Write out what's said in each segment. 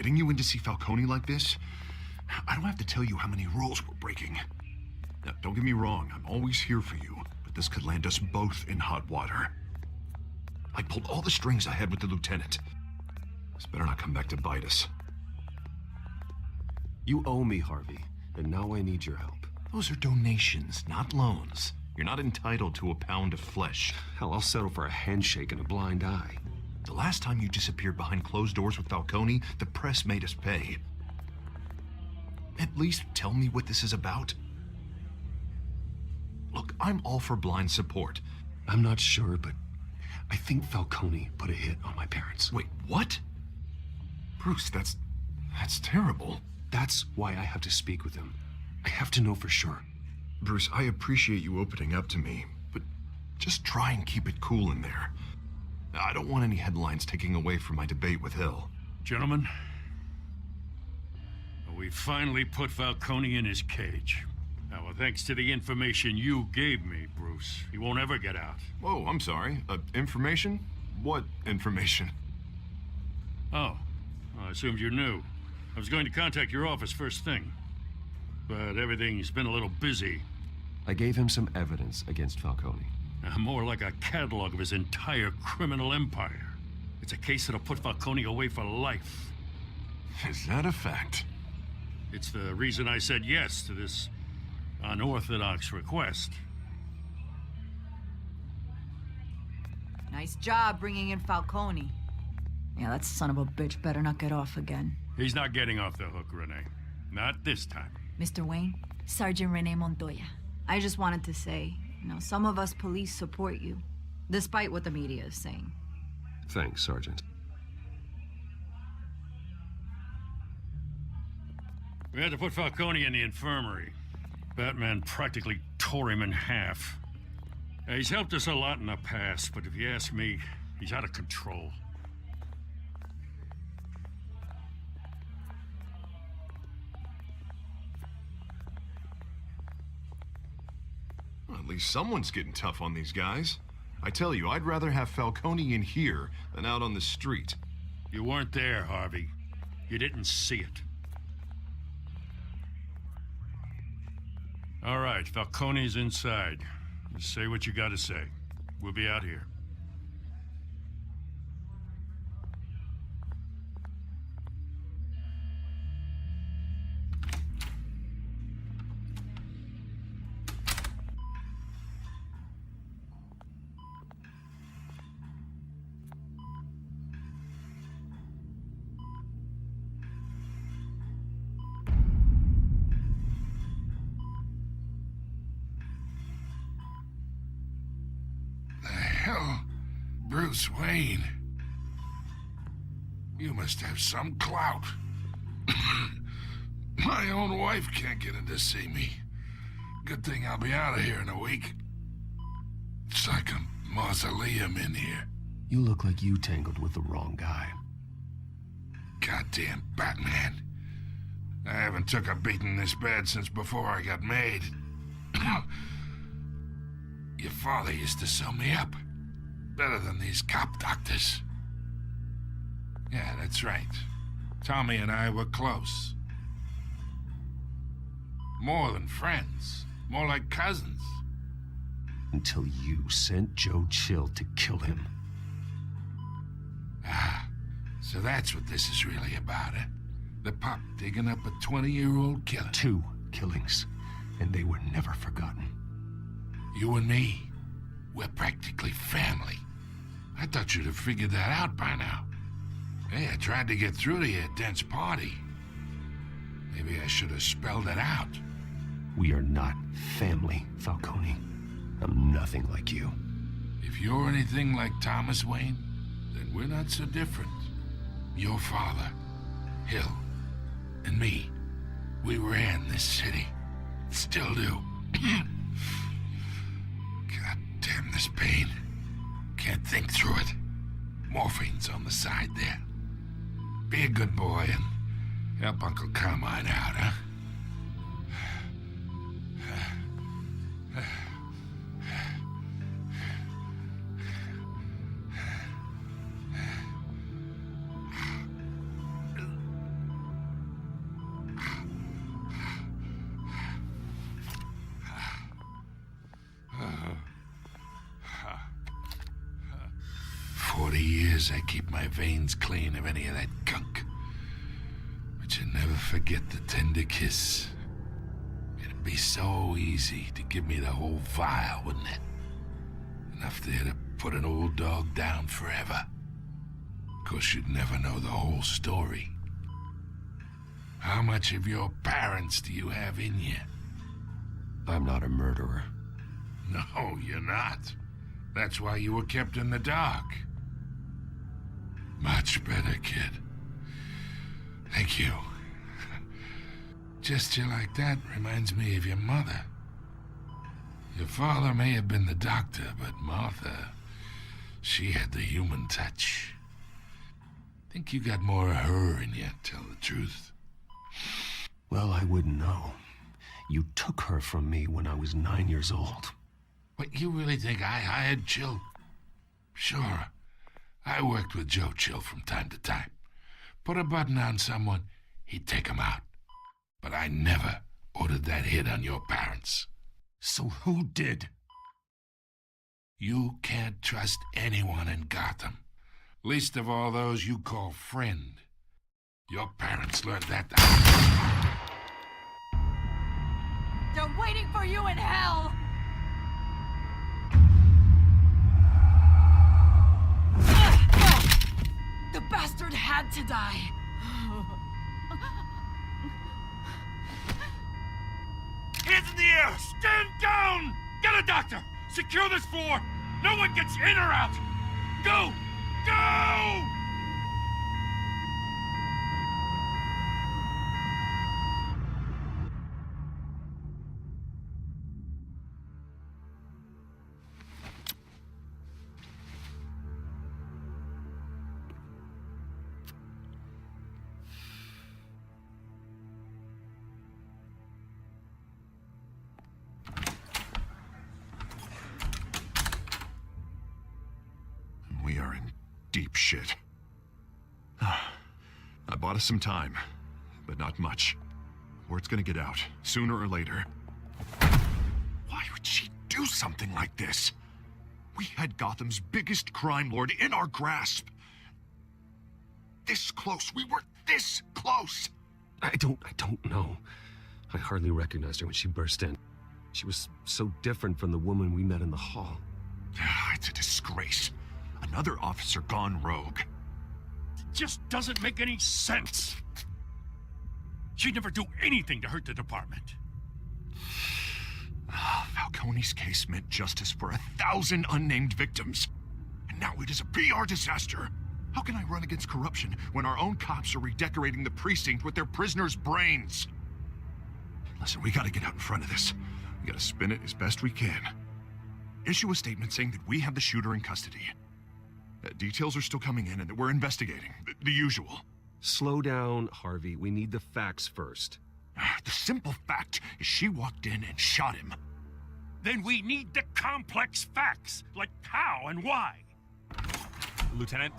getting you in to see Falcone like this? I don't have to tell you how many rules we're breaking. Now, don't get me wrong, I'm always here for you, but this could land us both in hot water. I pulled all the strings I had with the lieutenant. This better not come back to bite us. You owe me, Harvey, and now I need your help. Those are donations, not loans. You're not entitled to a pound of flesh. Hell, I'll settle for a handshake and a blind eye. The last time you disappeared behind closed doors with Falcone, the press made us pay. At least tell me what this is about. Look, I'm all for blind support. I'm not sure, but I think Falcone put a hit on my parents. Wait, what? Bruce, that's terrible. That's why I have to speak with him. I have to know for sure. Bruce, I appreciate you opening up to me, but just try and keep it cool in there. I don't want any headlines taking away from my debate with Hill. Gentlemen, we finally put Falcone in his cage. Now, thanks to the information you gave me, Bruce, he won't ever get out. Whoa, I'm sorry. Information? What information? Oh, I assumed you knew. I was going to contact your office first thing, but everything's been a little busy. I gave him some evidence against Falcone. More like a catalog of his entire criminal empire. It's a case that'll put Falcone away for life. Is that a fact? It's the reason I said yes to this unorthodox request. Nice job bringing in Falcone. Yeah, that son of a bitch better not get off again. He's not getting off the hook, Renee. Not this time. Mr. Wayne, Sergeant Renee Montoya. I just wanted to say, some of us police support you, despite what the media is saying. Thanks, Sergeant. We had to put Falcone in the infirmary. Batman practically tore him in half. He's helped us a lot in the past, but if you ask me, he's out of control. Well, at least someone's getting tough on these guys. I tell you, I'd rather have Falcone in here than out on the street. You weren't there, Harvey. You didn't see it. All right, Falcone's inside. Just say what you gotta say. We'll be out here. Bruce Wayne. You must have some clout. My own wife can't get in to see me. Good thing I'll be out of here in a week. It's like a mausoleum in here. You look like you tangled with the wrong guy. Goddamn Batman. I haven't took a beating this bad since before I got made. Your father used to sew me up. Better than these cop doctors. Yeah, that's right. Tommy and I were close. More than friends. More like cousins. Until you sent Joe Chill to kill him. Ah, so that's what this is really about, eh? The pop digging up a 20-year-old killer. 2 killings, and they were never forgotten. You and me, we're practically family. I thought you'd have figured that out by now. Hey, I tried to get through to you at Dent's party. Maybe I should have spelled it out. We are not family, Falcone. I'm nothing like you. If you're anything like Thomas Wayne, then we're not so different. Your father, Hill, and me, we ran this city. Still do. God damn this pain. Can't think through it. Morphine's on the side there. Be a good boy and help Uncle Carmine out, huh? years, I keep my veins clean of any of that gunk. But you never forget the tender kiss. It'd be so easy to give me the whole vial, wouldn't it? Enough there to put an old dog down forever. Of course, you'd never know the whole story. How much of your parents do you have in you? I'm not a murderer. No, you're not. That's why you were kept in the dark. Much better, kid. Thank you. Gesture like that reminds me of your mother. Your father may have been the doctor, but Martha, she had the human touch. Think you got more of her in you, tell the truth. Well, I wouldn't know. You took her from me when I was 9 years old. What, you really think I hired Chill? Sure. I worked with Joe Chill from time to time. Put a button on someone, he'd take him out. But I never ordered that hit on your parents. So who did? You can't trust anyone in Gotham. Least of all those you call friend. Your parents learned that. They're waiting for you in hell! The bastard had to die. Hands in the air! Stand down! Get a doctor! Secure this floor! No one gets in or out! Go! Go! We are in deep shit. I bought us some time, but not much. Word's gonna get out, sooner or later. Why would she do something like this? We had Gotham's biggest crime lord in our grasp. This close. We were this close. I don't know. I hardly recognized her when she burst in. She was so different from the woman we met in the hall. It's a disgrace. Another officer gone rogue. Just doesn't make any sense. She'd never do anything to hurt the department. Falcone's case meant justice for 1,000 unnamed victims. And now it is a PR disaster. How can I run against corruption when our own cops are redecorating the precinct with their prisoners' brains? Listen, we gotta get out in front of this. We gotta spin it as best we can. Issue a statement saying that we have the shooter in custody. Details are still coming in and that we're investigating. The usual. Slow down, Harvey. We need the facts first. The simple fact is she walked in and shot him. Then we need the complex facts, like how and why. Lieutenant,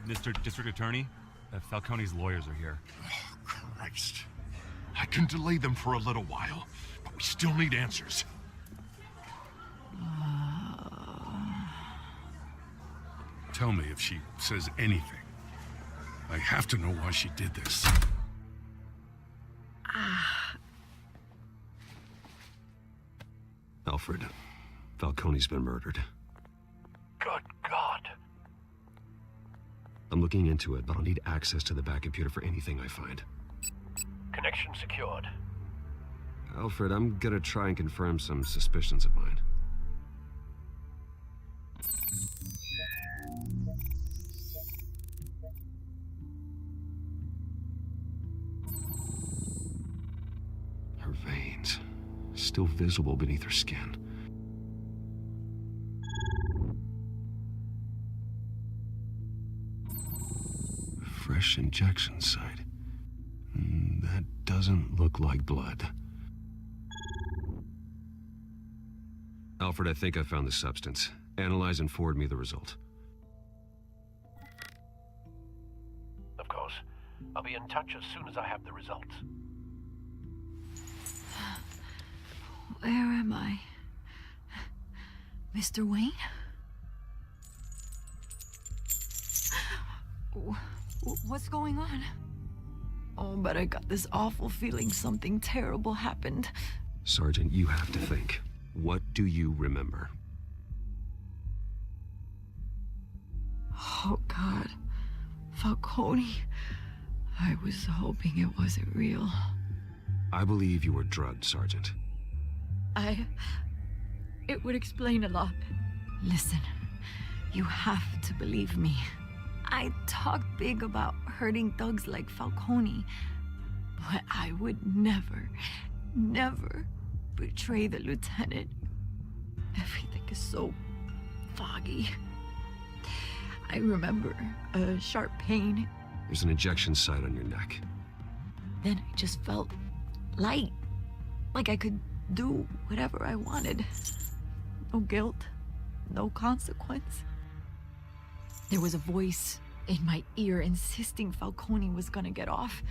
Mr. District Attorney, Falcone's lawyers are here. Oh, Christ. I can delay them for a little while, but we still need answers. Tell me if she says anything. I have to know why she did this. Alfred, Falcone's been murdered. Good God. I'm looking into it, but I'll need access to the back computer for anything I find. Connection secured. Alfred, I'm gonna try and confirm some suspicions of mine. Her veins, still visible beneath her skin. Fresh injection site. That doesn't look like blood. Alfred, I think I found the substance. Analyze and forward me the result. Of course. I'll be in touch as soon as I have the results. Where am I? Mr. Wayne? What's going on? Oh, but I got this awful feeling something terrible happened. Sergeant, you have to think. What do you remember? Oh, God. Falcone. I was hoping it wasn't real. I believe you were drugged, Sergeant. It would explain a lot. Listen, you have to believe me. I talked big about hurting thugs like Falcone, but I would never betray the lieutenant. Everything is so foggy. I remember a sharp pain. There's an injection site on your neck. Then I just felt light, like I could do whatever I wanted. No guilt, no consequence. There was a voice in my ear insisting Falcone was gonna get off.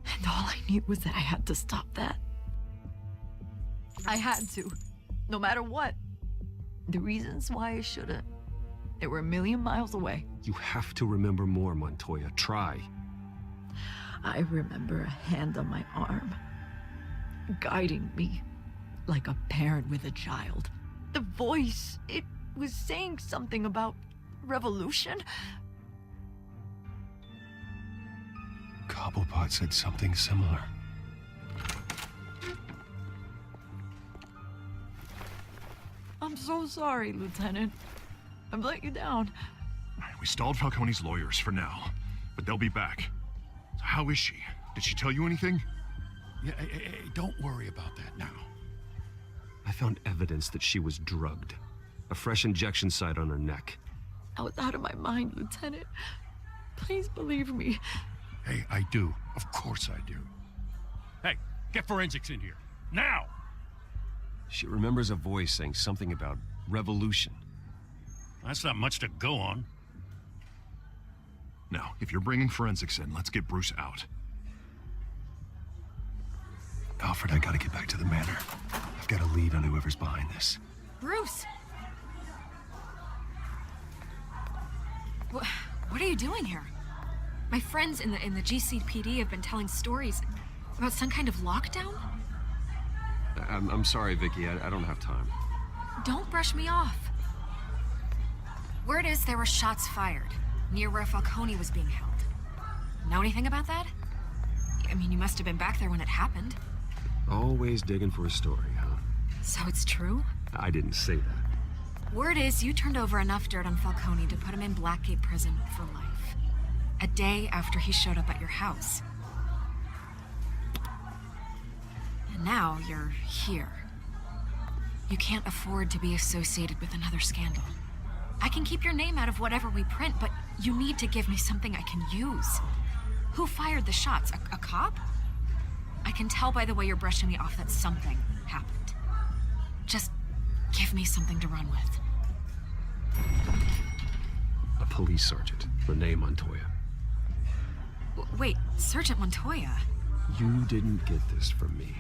And all I knew was that I had to stop that. I had to, no matter what. The reasons why I shouldn't, they were a million miles away. You have to remember more, Montoya. Try. I remember a hand on my arm, guiding me like a parent with a child. The voice, it was saying something about revolution. Cobblepot said something similar. I'm so sorry, Lieutenant. I've let you down. We stalled Falcone's lawyers for now, but they'll be back. So how is she? Did she tell you anything? Yeah, hey, don't worry about that now. I found evidence that she was drugged. A fresh injection site on her neck. I was out of my mind, Lieutenant. Please believe me. Hey, I do. Of course I do. Hey, get forensics in here. Now! She remembers a voice saying something about revolution. That's not much to go on. Now, if you're bringing forensics in, let's get Bruce out. Alfred, I gotta get back to the manor. I've got a lead on whoever's behind this. Bruce! What are you doing here? My friends in the GCPD have been telling stories about some kind of lockdown? I'm sorry, Vicky. I don't have time. Don't brush me off. Word is there were shots fired near where Falcone was being held. Know anything about that? I mean, you must have been back there when it happened. Always digging for a story, huh? So it's true? I didn't say that. Word is you turned over enough dirt on Falcone to put him in Blackgate Prison for life. A day after he showed up at your house. And now you're here. You can't afford to be associated with another scandal. I can keep your name out of whatever we print, but you need to give me something I can use. Who fired the shots? A cop? I can tell by the way you're brushing me off that something happened. Just give me something to run with. A police sergeant, Renee Montoya. Wait, Sergeant Montoya? You didn't get this from me.